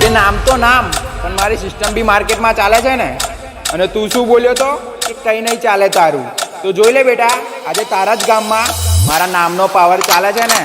અરે નામ તો નામ, પણ મારી સિસ્ટમ બી માર્કેટમાં ચાલે છે ને. અને તું શું બોલ્યો તો કે કંઈ નહીં ચાલે તારું? તો જોઈ લે બેટા, આજે તારા જ ગામમાં મારા નામનો પાવર ચાલે છે ને.